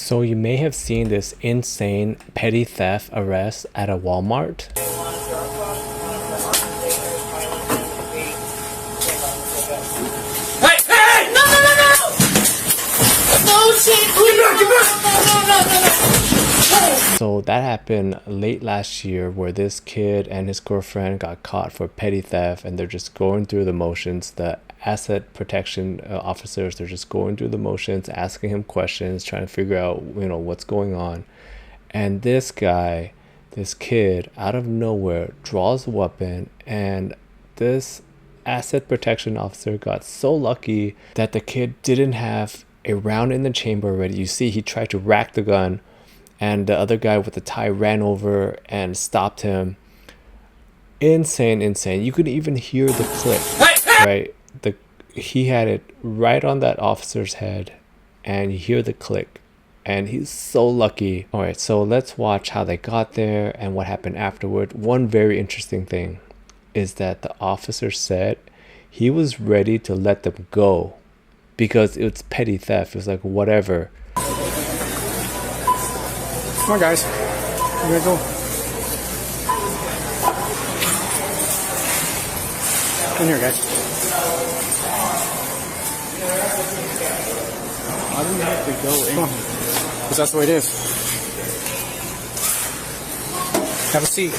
So you may have seen this insane petty theft arrest at a Walmart. Hey! Hey! No! No! No! No! No shit! No! So that happened late last year where this kid and his girlfriend got caught for petty theft, and they're just going through the motions. The asset protection officers, they're just going through the motions, asking him questions, trying to figure out, what's going on. And this guy, this kid, out of nowhere draws a weapon, and this asset protection officer got so lucky that the kid didn't have a round in the chamber already. You see, he tried to rack the gun, and the other guy with the tie ran over and stopped him. Insane. You could even hear the click, right? He had it right on that officer's head, and you hear the click, and he's so lucky. All right, so let's watch how they got there and what happened afterward. One very interesting thing is that the officer said he was ready to let them go because it's petty theft. It was like, whatever. Come on, guys. We're gonna go. In here, guys. I don't have to go in. Because that's the way it is. Have a seat.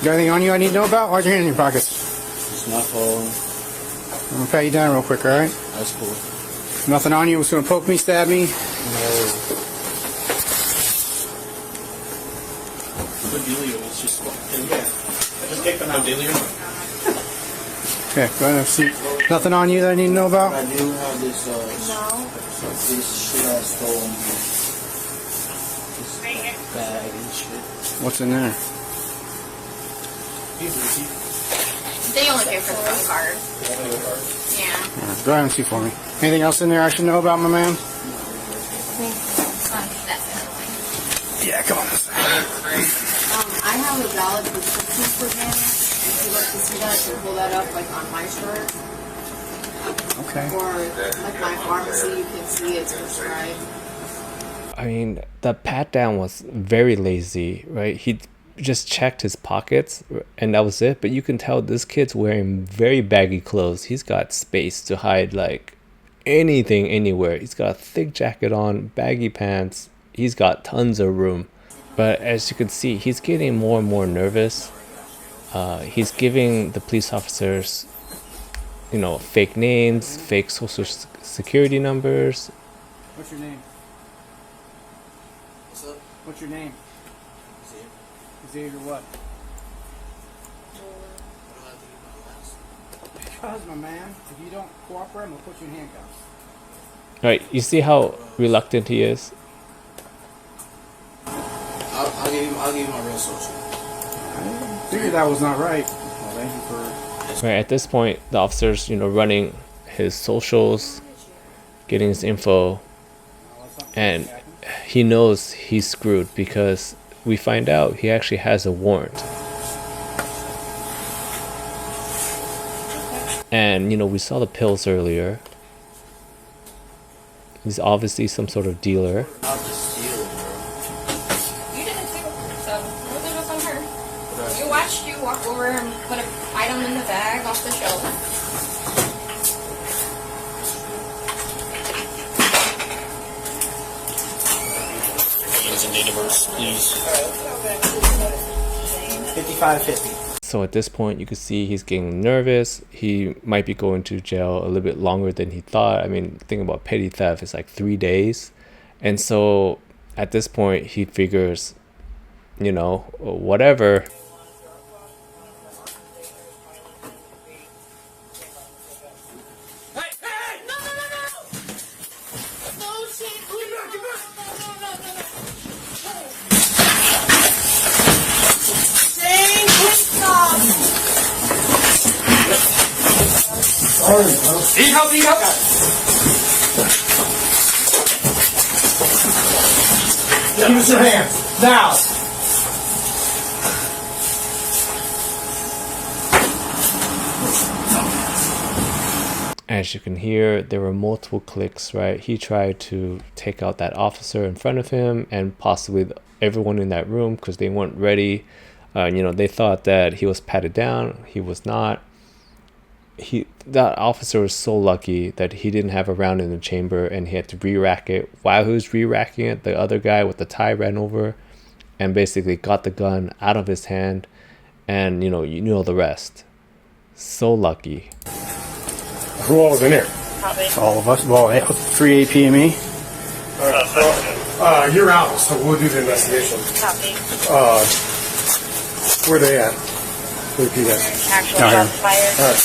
You got anything on you I need to know about? Why's your hand in your pockets? It's not falling. I'm gonna pat you down real quick, alright? That's cool. Nothing on you was gonna poke me, stab me? No. Cordelia was just... Yeah. I just kicked them out. Cordelia. Okay, go ahead and have a seat. Nothing on you that I need to know about? I do have this, this shit I stole. This bag and shit. What's in there? They only pay for the card. Yeah. Go ahead and see for me. Anything else in there I should know about, my man? Yeah, come on. I have a valid prescription for him. If you'd like to see that, you can pull that up like on my shirt. Okay. Or like my pharmacy, you can see it's prescribed. I mean, the pat down was very lazy, right? He just checked his pockets and that was it. But you can tell this kid's wearing very baggy clothes. He's got space to hide like anything anywhere. He's got a thick jacket on, baggy pants. He's got tons of room. But as you can see, he's getting more and more nervous. He's giving the police officers, fake names, fake social security numbers. What's your name? What's up? What's your name? Xavier what? Because, my man, if you don't cooperate, I'm going to put you in handcuffs. Right, you see how reluctant he is? I'll give you my real social. I figured that was not right. Well, thank you for... Right, at this point, the officer's, running his socials, getting his info, and he knows he's screwed because we find out he actually has a warrant. And, we saw the pills earlier. He's obviously some sort of dealer. I'll just steal it, bro. You did it too, so everything was on her. You watched you walk over and put an item in the bag off the shelf. Use a database, please. 5550. So at this point, you can see he's getting nervous. He might be going to jail a little bit longer than he thought. I mean, think about petty theft. It's like 3 days. And so at this point, he figures, whatever. Need help, need help! Give us your hands, now! As you can hear, there were multiple clicks, right? He tried to take out that officer in front of him and possibly everyone in that room because they weren't ready. They thought that he was patted down. He was not. That officer was so lucky that he didn't have a round in the chamber and he had to re-rack it. While he was re-racking it, the other guy with the tie ran over and basically got the gun out of his hand, and you know the rest. So lucky. Who all was in there? All of us. Well, 3 APME. You're out, so we'll do the investigation. Copy. Where they at? Repeat that. Actual Down here. shots fired. All right.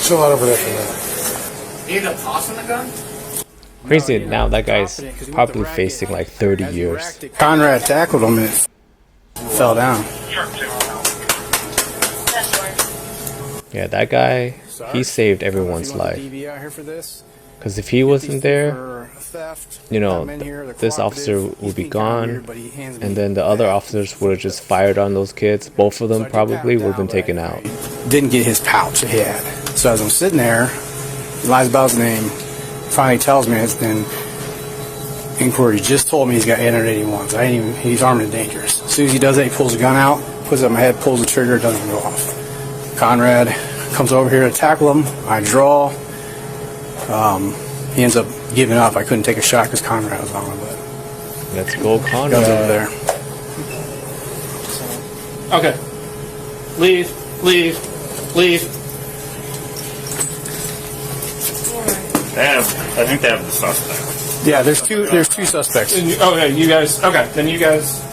Chill out over there for a minute. You end up tossing the gun? Crazy. Now that guy's probably facing like 30 years. Conrad tackled him and it fell down. Yeah, that guy, he saved everyone's life. Because if he wasn't there, this officer would be gone, and then the other officers would have just fired on those kids. Both of them probably would have been taken out. Didn't get his pouch that he had. So as I'm sitting there, he lies about his name, finally tells me it's been inquiry. Just told me he's got 881s. He's armed and dangerous. As soon as he does that, he pulls the gun out, puts it on my head, pulls the trigger, it doesn't go off. Conrad comes over here to tackle him. I draw. He ends up giving up. I couldn't take a shot because Conrad was on him. But Let's go, Conrad. guns over there. Okay. Leave. I think they have the suspect. Yeah, there's two suspects. You guys. Okay, then you guys.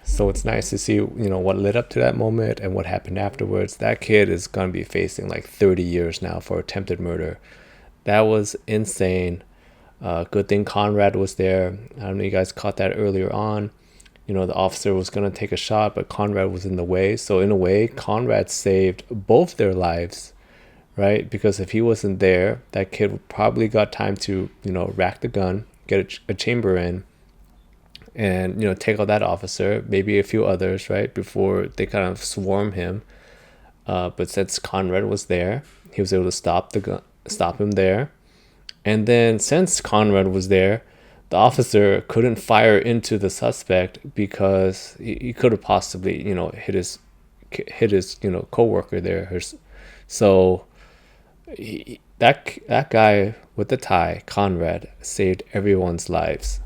So it's nice to see, what led up to that moment and what happened afterwards. That kid is going to be facing like 30 years now for attempted murder. That was insane. Good thing Conrad was there. I don't know if you guys caught that earlier on. The officer was going to take a shot, but Conrad was in the way. So in a way, Conrad saved both their lives, right? Because if he wasn't there, that kid would probably got time to, rack the gun, get a chamber in, and take out that officer, maybe a few others, right, before they kind of swarm him. But since Conrad was there, he was able to stop him there. And then since Conrad was there, the officer couldn't fire into the suspect because he could have possibly hit his co-worker there. So that guy with the tie, Conrad, saved everyone's lives.